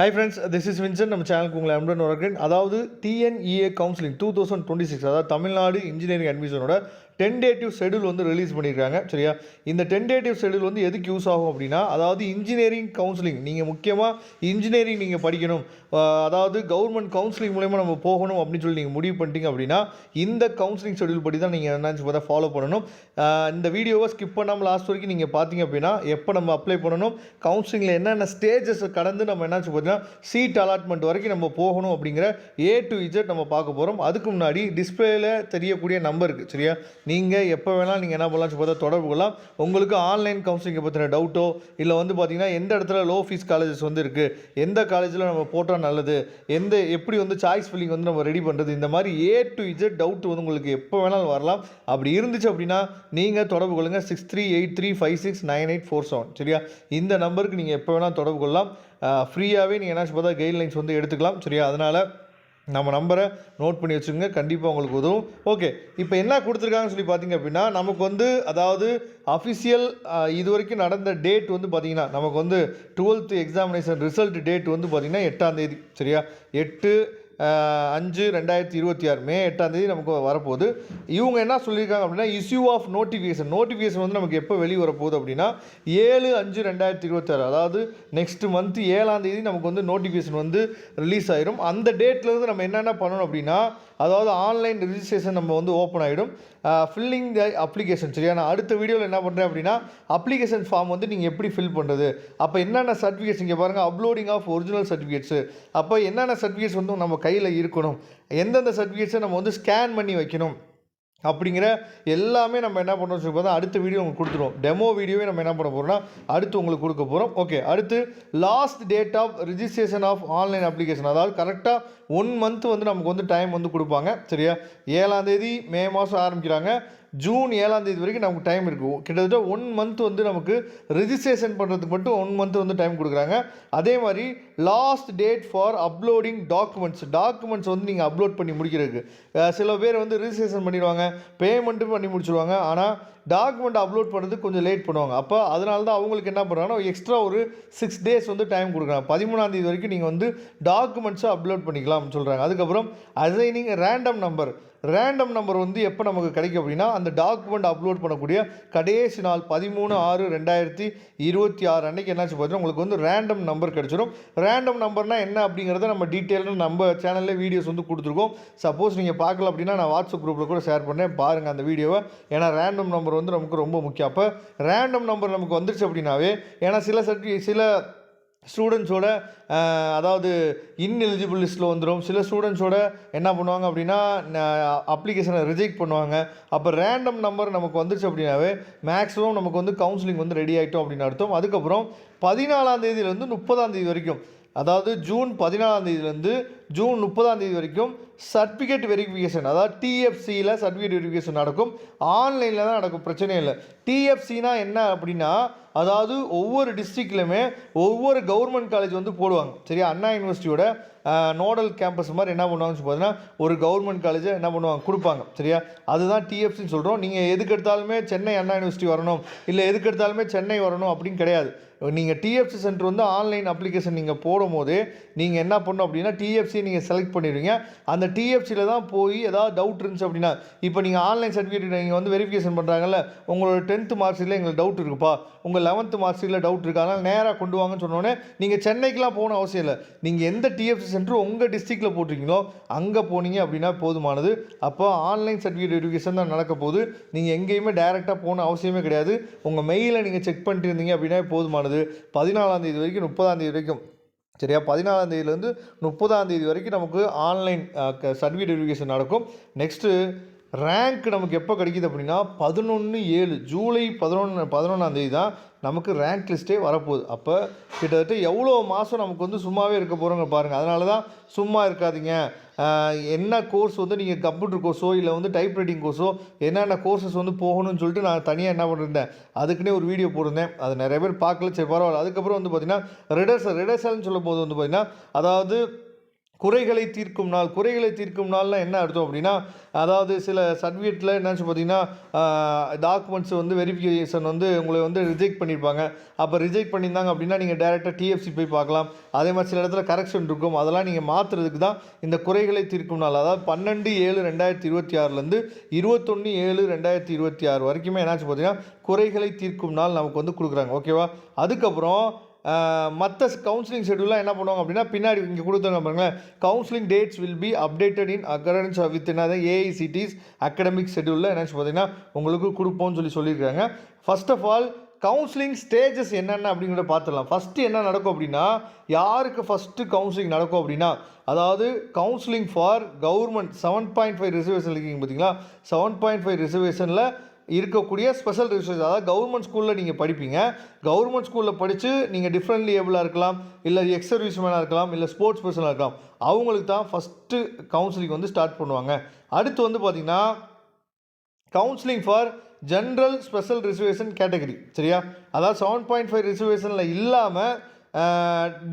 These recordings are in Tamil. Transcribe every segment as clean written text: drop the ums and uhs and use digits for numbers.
Hi friends, this is Vincent. நம்ம சேனலுக்கு உங்களை அன்புடன் வரவேற்கிறேன். அதாவது டிஎன்இஏ கவுன்சிலிங் 2026 அதாவது தமிழ்நாடு இன்ஜினியரிங் அட்மிஷனோட டென்டேட்டிவ் ஷெடியூல் வந்து ரிலீஸ் பண்ணியிருக்காங்க. சரியா, இந்த டென்டேட்டிவ் ஷெடியூல் வந்து எதுக்கு யூஸ் ஆகும் அப்படின்னா, அதாவது இன்ஜினியரிங் கவுன்சிலிங் நீங்கள் முக்கியமாக இன்ஜினியரிங் நீங்கள் படிக்கணும், அதாவது கவர்மெண்ட் கவுன்சிலிங் மூலயமா நம்ம போகணும் அப்படின்னு சொல்லி நீங்கள் முடிவு பண்ணிட்டீங்க அப்படின்னா இந்த கவுன்சிலிங் ஷெடியூல் படி தான் நீங்கள் என்னன்னு பார்த்தா ஃபாலோ பண்ணணும். இந்த வீடியோவை ஸ்கிப் பண்ணாமல் லாஸ்ட் வரைக்கும் நீங்கள் பார்த்தீங்க அப்படின்னா எப்போ நம்ம அப்ளை பண்ணணும், கவுன்சிலிங்கில் என்னென்ன ஸ்டேஜஸ் கடந்து நம்ம என்னாச்சு பார்த்தீங்கன்னா சீட் அலாட்மெண்ட் வரைக்கும் நம்ம போகணும் அப்படிங்கிற A to Z நம்ம பார்க்க போகிறோம். அதுக்கு முன்னாடி டிஸ்பிளேல தெரியக்கூடிய நம்பருக்கு சரியா, நீங்கள் எப்போ வேணாலும் நீங்கள் என்ன பண்ணலாம் பார்த்தா தொடர்பு கொள்ளலாம். உங்களுக்கு ஆன்லைன் கவுன்சிலிங்கை பற்றின டவுட்டோ இல்லை வந்து பார்த்தீங்கன்னா எந்த இடத்துல லோ ஃபீஸ் காலேஜஸ் வந்து இருக்குது, எந்த காலேஜில் நம்ம போட்டால் நல்லது, எப்படி வந்து சாய்ஸ் ஃபில்லிங் வந்து நம்ம ரெடி பண்ணுறது, இந்த மாதிரி A to Z டவுட் வந்து உங்களுக்கு எப்போ வேணாலும் வரலாம். அப்படி இருந்துச்சு அப்படின்னா நீங்கள் தொடர்பு கொள்ளுங்கள் 6383569847. சரியா, இந்த நம்பருக்கு நீங்கள் எப்போ வேணாலும் தொடர்பு கொள்ளலாம். ஃப்ரீயாகவே நீங்கள் என்ன பார்த்தா கைட்லைன்ஸ் வந்து எடுத்துக்கலாம். சரியா, அதனால் நம்ம நம்பரை நோட் பண்ணி வச்சுக்கோங்க, கண்டிப்பாக உங்களுக்கு உதவும். ஓகே, இப்போ என்ன கொடுத்துருக்காங்கன்னு சொல்லி பார்த்தீங்க அப்படின்னா நமக்கு வந்து அதாவது அஃபிஷியல் இது வரைக்கும் நடந்த டேட் வந்து பார்த்திங்கன்னா நமக்கு வந்து 12th எக்ஸாமினேஷன் ரிசல்ட் டேட் வந்து பார்த்திங்கன்னா 8ஆம் தேதி. சரியா, 8/5/2026 மே 8ஆம் தேதி நமக்கு வரப்போகுது. இவங்க என்ன சொல்லியிருக்காங்க அப்படின்னா இஷ்யூ ஆஃப் நோட்டிஃபிகேஷன் வந்து நமக்கு எப்போ வெளியே வரப்போகுது அப்படின்னா 7/5/2026 அதாவது நெக்ஸ்ட் மந்த் 7ஆம் தேதி நமக்கு வந்து நோட்டிஃபிகேஷன் வந்து ரிலீஸ் ஆயிரும். அந்த டேட்லேருந்து நம்ம என்னென்ன பண்ணணும் அப்படின்னா அதாவது ஆன்லைன் ரிஜிஸ்ட்ரேஷன் நம்ம வந்து ஓப்பன் ஆகிடும். Filling the application. சரியா, நான் அடுத்த வீடியோவில் என்ன பண்ணுறேன் அப்படின்னா அப்ளிகேஷன் ஃபார்ம் வந்து நீங்கள் எப்படி ஃபில் பண்ணுறது, அப்போ என்னென்ன சர்டிஃபிகேட்ஸ் இங்கே பாருங்கள், அப்லோடிங் ஆஃப் ஒரிஜினல் சர்டிஃபிகேட்ஸு, அப்போ என்னென்ன சர்டிஃபிகேட்ஸ் வந்து நம்ம கையில் இருக்கணும், எந்தெந்த சர்டிஃபிகேட்ஸை நம்ம வந்து ஸ்கேன் பண்ணி வைக்கணும் அப்படிங்கிற எல்லாமே நம்ம என்ன பண்ணுறோம் சொல்லி பார்த்தா அடுத்த வீடியோ உங்களுக்கு கொடுத்துருவோம். டெமோ வீடியோவே நம்ம என்ன பண்ண போகிறோம்னா அடுத்து உங்களுக்கு கொடுக்க போகிறோம். ஓகே, அடுத்து last date of registration of online application, அதாவது கரெக்டாக 1 மந்த் வந்து நமக்கு வந்து டைம் வந்து கொடுப்பாங்க. சரியா, 7ஆம் தேதி மே மாதம் ஆரம்பிக்கிறாங்க, ஜூன் 7ஆம் தேதி வரைக்கும் நமக்கு டைம் இருக்கும். கிட்டத்தட்ட 1 மந்த் வந்து நமக்கு ரிஜிஸ்ட்ரேஷன் பண்ணுறதுக்கு மட்டும் 1 மந்த் வந்து டைம் கொடுக்குறாங்க. அதே மாதிரி last date for uploading documents வந்து நீங்கள் அப்லோட் பண்ணி முடிக்கிறதுக்கு சில பேர் வந்து ரிஜிஸ்ட்ரேஷன் பண்ணிடுவாங்க, பேமெண்ட்டும் பண்ணி முடிச்சுடுவாங்க, ஆனால் டாக்குமெண்ட் அப்லோட் பண்ணுறதுக்கு கொஞ்சம் லேட் பண்ணுவாங்க. அப்போ அதனால தான் அவங்களுக்கு என்ன பண்ணுறாங்கன்னா எக்ஸ்ட்ரா ஒரு 6 days வந்து டைம் கொடுக்குறாங்க. 13ஆம் தேதி வரைக்கும் நீங்கள் வந்து டாக்குமெண்ட்ஸை அப்லோட் பண்ணிக்கலாம்னு சொல்கிறாங்க. அதுக்கப்புறம் அசைனிங் ரேண்டம் நம்பர் வந்து எப்போ நமக்கு கிடைக்கும் அப்படின்னா அந்த டாக்குமெண்ட் அப்லோட் பண்ணக்கூடிய கடைசி நாள் 13/6/2026 அன்றைக்கி என்னாச்சு பார்த்தீங்கன்னா உங்களுக்கு வந்து ரேண்டம் நம்பர் கிடச்சிடும். ரேண்டம் நம்பர்னால் என்ன அப்படிங்கிறத நம்ம டீட்டெயிலாக நம்ம சேனலில் வீடியோஸ் வந்து கொடுத்துருக்கோம். சப்போஸ் நீங்கள் பார்க்கல அப்படின்னா நான் வாட்ஸ்அப் குரூப்பில் கூட ஷேர் பண்ணேன், பாருங்கள் அந்த வீடியோவை. ஏன்னா ரேண்டம் நம்பர் வந்து நமக்கு ரொம்ப முக்கியம். அப்போ ரேண்டம் நம்பர் நமக்கு வந்துருச்சு அப்படின்னாவே, ஏன்னா சில ஸ்டூடெண்ட்ஸோட அதாவது இன்எலிஜிபிள் லிஸ்ட்டில் வந்துடும், சில ஸ்டூடெண்ட்ஸோட என்ன பண்ணுவாங்க அப்படின்னா அப்ளிகேஷனை ரிஜெக்ட் பண்ணுவாங்க. அப்போ ரேண்டம் நம்பர் நமக்கு வந்துருச்சு அப்படின்னாவே மேக்ஸிமம் நமக்கு வந்து கவுன்சிலிங் வந்து ரெடி ஆகிட்டோம் அப்படின்னு அர்த்தம். அதுக்கப்புறம் 14ஆம் தேதியிலேருந்து 30ஆம் தேதி வரைக்கும், அதாவது ஜூன் 14ஆம் தேதியிலேருந்து ஜூன் 30ஆம் தேதி வரைக்கும் சர்டிஃபிகேட் வெரிஃபிகேஷன், அதாவது டிஎஃப்சியில் சர்டிஃபிகேட் வெரிஃபிகேஷன் நடக்கும். ஆன்லைனில் தான் நடக்கும், பிரச்சனை இல்லை. டிஎஃப்சினா என்ன அப்படின்னா அதாவது ஒவ்வொரு டிஸ்ட்ரிக்ட்லையுமே ஒவ்வொரு கவர்மெண்ட் காலேஜ் வந்து போடுவாங்க. சரியா, அண்ணா யூனிவர்சிட்டியோட நோடல் கேம்பஸ் மாதிரி என்ன பண்ணுவாங்கன்னு பார்த்தீங்கன்னா ஒரு கவர்மெண்ட் காலேஜை என்ன பண்ணுவாங்க கொடுப்பாங்க. சரியா, அதுதான் டிஎஃப்சின்னு சொல்கிறோம். நீங்கள் எதுக்கு எடுத்தாலுமே சென்னை அண்ணா யூனிவர்சிட்டி வரணும், இல்லை எதுக்கு எடுத்தாலுமே சென்னை வரணும் அப்படின்னு கிடையாது. நீங்கள் டிஎஃப்சி சென்டர் வந்து ஆன்லைன் அப்ளிகேஷன் நீங்கள் போடும் போது நீங்கள் என்ன பண்ணணும் அப்படின்னா டிஎஃப்சி நீங்கள் செலக்ட் பண்ணிடுவீங்க. அந்த டிஎஃப்சியில் தான் போய் ஏதாவது டவுட் இருந்துச்சு அப்படின்னா, இப்போ நீங்கள் ஆன்லைன் சர்டிஃபிகேட் நீங்கள் வந்து வெரிஃபிகேஷன் பண்ணுறாங்கல்ல, உங்களோட 10th மார்க் ஷீட்டில் எங்களுக்கு டவுட் இருக்குப்பா, உங்கள் 11th மார்க் ஷீட்டில் டவுட் இருக்குது, அதனால் நேராக கொண்டு வாங்கன்னு சொன்னோன்னே நீங்கள் சென்னைக்கெலாம் போகணும் அவசியம் இல்லை. நீங்கள் எந்த டிஎஃப்சி சென்டர் உங்கள் டிஸ்ட்ரிக்டில் போட்டிருக்கீங்களோ அங்கே போனீங்க அப்படின்னா போதுமானது. அப்போ ஆன்லைன் சர்டிஃபிகேட் வெரிஃபிகேஷன் தான் நடக்க போகுது. நீங்கள் எங்கேயுமே டைரெக்டாக போகணும் அவசியமே கிடையாது. உங்கள் மெயிலை நீங்கள் செக் பண்ணிட்டு இருந்தீங்க அப்படின்னா போதுமானது. 14ஆம் தேதி வரைக்கும் 30ஆம் தேதி வரைக்கும். சரியா, 14ஆம் தேதியிலேருந்து 30ஆம் தேதி வரைக்கும் நமக்கு ஆன்லைன் சர்டிஃபிகேட் வெரிஃபிகேஷன் நடக்கும். நெக்ஸ்ட்டு ரேங்க் நமக்கு எப்போ கிடைக்கிது அப்படின்னா 11/7 ஜூலை 11ஆம் தேதி தான் நமக்கு ரேங்க் லிஸ்ட்டே வரப்போகுது. அப்போ கிட்டத்தட்ட எவ்வளோ மாதம் நமக்கு வந்து சும்மாவே இருக்க போகிறோங்க பாருங்கள். அதனால தான் சும்மா இருக்காதீங்க. என்ன கோர்ஸ் வந்து நீங்கள் கம்ப்யூட்டர் கோர்ஸோ இல்லை வந்து டைப் ரைட்டிங் கோர்ஸோ என்னென்ன கோர்சஸ் வந்து போகணும்னு சொல்லிட்டு நான் தனியாக என்ன பண்ணியிருந்தேன், அதுக்குன்னே ஒரு வீடியோ போட்டிருந்தேன். அது நிறைய பேர் பார்க்கல, சரி பரவாயில்ல. அதுக்கப்புறம் வந்து பார்த்திங்கன்னா ரிடர்சல்னு சொல்லும் போது வந்து பார்த்திங்கன்னா அதாவது குறைகளை தீர்க்கும் நாள். குறைகளை தீர்க்கும் நாள்னா என்ன அர்த்தம் அப்படின்னா, அதாவது சில சர்டிஃபிகேட்டில் என்னாச்சு பார்த்தீங்கன்னா, டாக்குமெண்ட்ஸ் வந்து வெரிஃபிகேஷன் வந்து உங்களை வந்து ரிஜெக்ட் பண்ணியிருப்பாங்க. அப்போ ரிஜெக்ட் பண்ணியிருந்தாங்க அப்படின்னா, நீங்கள் டேரெக்டாக டிஎஃப்சி போய் பார்க்கலாம். அதே மாதிரி சில இடத்துல கரெக்ஷன் இருக்கும். அதெல்லாம் நீங்கள் மாற்றுறதுக்கு தான் இந்த குறைகளை தீர்க்கும் நாள். அதாவது 12/7/2026லேருந்து 21/7/2026 வரைக்குமே என்னாச்சு பார்த்தீங்கன்னா, குறைகளை தீர்க்கும் நாள் நமக்கு வந்து கொடுக்குறாங்க. ஓகேவா? அதுக்கப்புறம் மற்ற கவுன்சிலிங் ஷெட்யூல்லாம் என்ன பண்ணுவாங்க அப்படின்னா, பின்னாடி இங்கே கொடுத்தாங்க பாருங்களேன், counselling dates will be updated in accordance with என்னது ஏஐசிடிஸ் அகடமிக் ஷெட்யூலில் என்னாச்சு பார்த்தீங்கன்னா உங்களுக்கு கொடுப்போம்னு சொல்லியிருக்காங்க. First of all counselling stages என்னென்ன அப்படிங்கிறத பார்த்துடலாம். ஃபஸ்ட்டு என்ன நடக்கும் அப்படின்னா, யாருக்கு ஃபஸ்ட்டு கவுன்சிலிங் நடக்கும் அப்படின்னா, அதாவது கவுன்சிலிங் ஃபார் கவர்மெண்ட் 7.5 ரிசர்வேஷன் இருக்கீங்க பார்த்தீங்களா, 7.5 ரிசர்வேஷனில் இருக்கக்கூடிய ஸ்பெஷல் ரிசர்வேஷன். அதாவது கவர்மெண்ட் ஸ்கூலில் நீங்கள் படிப்பீங்க. கவர்மெண்ட் ஸ்கூலில் படித்து நீங்கள் டிஃப்ரெண்ட்லி ஏபிளாக இருக்கலாம், இல்லை எக்ஸ் சர்வீஸ்மேனாக இருக்கலாம், இல்லை ஸ்போர்ட்ஸ் பர்சனாக இருக்கலாம். அவங்களுக்கு தான் ஃபஸ்ட்டு கவுன்சிலிங் வந்து ஸ்டார்ட் பண்ணுவாங்க. அடுத்து வந்து பார்த்திங்கன்னா counselling for general special reservation category. சரியா? அதாவது 7.5 ரிசர்வேஷனில் இல்லாமல்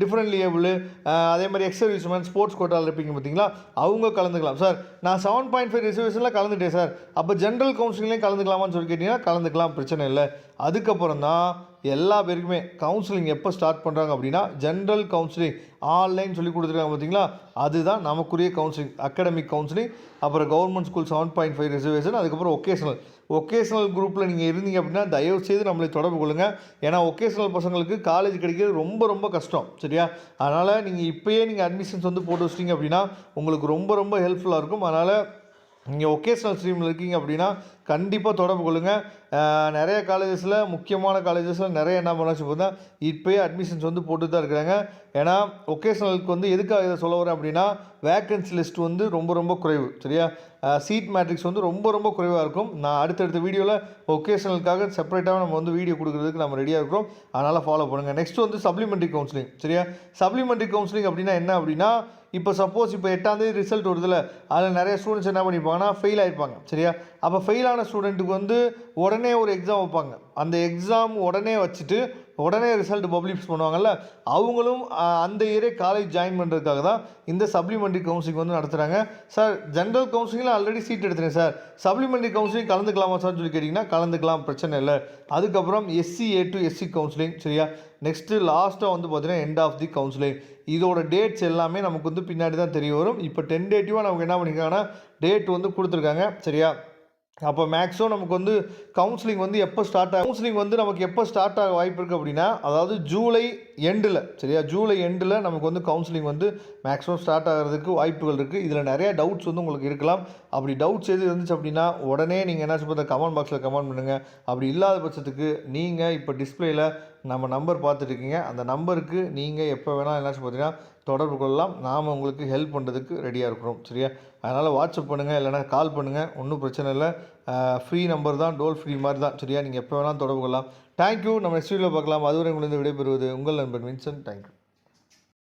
டிஃப்ரெண்ட்லி ஏபிள், அதே மாதிரி எக்ஸ் சர்வீஸ்மேன், ஸ்போர்ட்ஸ் கோட்டாவில் இருப்பீங்க பார்த்தீங்களா, அவங்க கலந்துக்கலாம். சார் நான் 7.5 ரிசர்வேஷனில் கலந்துட்டேன் சார், அப்போ ஜென்ரல் கவுன்சிலிங்லேயும் கலந்துக்கலாமான்னு சொல்லி கேட்டிங்கன்னா கலந்துக்கலாம், பிரச்சனை இல்லை. அதுக்கப்புறம் தான் எல்லா பேருக்குமே கவுன்சிலிங் எப்போ ஸ்டார்ட் பண்ணுறாங்க அப்படின்னா, ஜென்ரல் கவுன்சிலிங் ஆன்லைன் சொல்லி கொடுத்துருக்காங்க பார்த்தீங்களா, அதுதான் நமக்குரிய கவுன்சிலிங். அகடமிக் கவுன்சிலிங், அப்புறம் கவர்மெண்ட் ஸ்கூல் 7.5 ரிசர்வேஷன், அதுக்கப்புறம் ஒகேஷனல் குரூப்பில் நீங்கள் இருந்தீங்க அப்படின்னா தயவுசெய்து நம்மளை தொடர்பு கொள்ளுங்கள். ஏன்னா ஒகேஷனல் பசங்களுக்கு காலேஜ் கிடைக்கிறது ரொம்ப ரொம்ப கஷ்டம். சரியா? அதனால் நீங்கள் இப்போயே நீங்கள் அட்மிஷன்ஸ் வந்து போட்டு வச்சிட்டிங்க அப்படின்னா உங்களுக்கு ரொம்ப ரொம்ப ஹெல்ப்ஃபுல்லாக இருக்கும். அதனால் நீங்கள் ஒகேஷனல் ஸ்ட்ரீமில் இருக்கீங்க அப்படின்னா கண்டிப்பாக தொடர்பு கொள்ளுங்கள். நிறைய காலேஜஸில், முக்கியமான காலேஜஸில் நிறைய என்ன பண்ணாச்சு பார்த்தா இப்போயே அட்மிஷன்ஸ் வந்து போட்டு தான் இருக்கிறாங்க. ஏன்னா ஒகேஷனலுக்கு வந்து எதுக்காக இதை சொல்ல வரேன் அப்படின்னா, வேக்கன்சி லிஸ்ட் வந்து ரொம்ப ரொம்ப குறைவு. சரியா? சீட் மேட்ரிக்ஸ் வந்து ரொம்ப ரொம்ப குறைவாக இருக்கும். நான் அடுத்தடுத்த வீடியோவில் ஒகேஷனலுக்காக செப்பரேட்டாக நம்ம வந்து வீடியோ கொடுக்குறதுக்கு நம்ம ரெடியாக இருக்கிறோம். அதனால் ஃபாலோ பண்ணுங்கள். நெக்ஸ்ட் வந்து சப்ளிமெண்ட்ரி கவுன்சிலிங். சரியா? சப்ளிமெண்ட்ரி கவுன்சிலிங் அப்படின்னா என்ன அப்படின்னா, இப்போ சப்போஸ் இப்போ 8ஆம் தேதி ரிசல்ட் வருதுல்ல, அதில் நிறைய ஸ்டூடெண்ட்ஸ் என்ன பண்ணியிருப்பாங்கன்னா ஃபெயில் ஆகிருப்பாங்க. சரியா? அப்போ ஃபெயிலான ஸ்டூடெண்ட்டுக்கு வந்து உடனே ஒரு எக்ஸாம் வைப்பாங்க. அந்த எக்ஸாம் உடனே வச்சுட்டு உடனே ரிசல்ட் பப்ளிஷ் பண்ணுவாங்கல்ல, அவங்களும் அந்த இயரே காலேஜ் ஜாயின் பண்ணுறதுக்காக தான் இந்த சப்ளிமெண்ட்ரி கவுன்சிலிங் வந்து நடத்துகிறாங்க. சார் ஜென்ரல் கவுன்சிலிங்கில் ஆல்ரெடி சீட் எடுத்துகிறேன் சார், சப்ளிமெண்ட்ரி கவுன்சிலிங் கலந்துக்கலாமா சார் சொல்லி கேட்டிங்கன்னா கலந்துக்கலாம், பிரச்சனை இல்லை. அதுக்கப்புறம் SCA to SC கவுன்சிலிங். சரியா? நெக்ஸ்ட்டு லாஸ்ட்டாக வந்து பார்த்தீங்கன்னா எண்ட் ஆஃப் தி கவுன்சிலிங். இதோட டேட்ஸ் எல்லாமே நமக்கு வந்து பின்னாடி தான் தெரிய வரும். இப்போ டென்டேட்டிவாக நமக்கு என்ன பண்ணியிருக்காங்கன்னா டேட் வந்து கொடுத்துருக்காங்க. சரியா? அப்போ மேக்ஸிமம் நமக்கு வந்து கவுன்சிலிங் வந்து எப்போ ஸ்டார்ட் ஆகும், கவுன்சிலிங் வந்து நமக்கு எப்போ ஸ்டார்ட் ஆக வாய்ப்பு இருக்குது அப்படின்னா, அதாவது ஜூலை எண்டில். சரியா? ஜூலை எண்டில் நமக்கு வந்து கவுன்சிலிங் வந்து மேக்ஸிமம் ஸ்டார்ட் ஆகிறதுக்கு வாய்ப்புகள் இருக்குது. இதில் நிறைய டவுட்ஸ் வந்து உங்களுக்கு இருக்கலாம். அப்படி டவுட்ஸ் எது இருந்துச்சு அப்படின்னா உடனே நீங்கள் என்ன சொல்லுங்கள், கமெண்ட் பாக்ஸில் கமெண்ட் பண்ணுங்கள். அப்படி இல்லாத பட்சத்துக்கு நீங்கள் இப்போ டிஸ்பிளேயில் நம்ம நம்பர் பார்த்துட்ருக்கீங்க, அந்த நம்பருக்கு நீங்கள் எப்போ வேணால் என்ன பார்த்தீங்கன்னா தொடர்பு கொள்ளலாம். நாம் உங்களுக்கு ஹெல்ப் பண்ணுறதுக்கு ரெடியாக இருக்கிறோம். சரியா? அதனால் வாட்ஸ்அப் பண்ணுங்கள், இல்லைனா கால் பண்ணுங்கள், ஒன்றும் பிரச்சனை இல்லை. ஃப்ரீ நம்பர் தான், டோல் ஃப்ரீ மாதிரி தான். சரியா? நீங்கள் எப்போ வேணாலும் தொடர்பு கொள்ளலாம். தேங்க்யூ. நம்ம நெக்ஸ்ட் வீடியோவில் பார்க்கலாம். அதுவரை உங்களுக்கு விடைபெறுவது உங்கள் நண்பன் வின்சென்ட். தேங்க்யூ.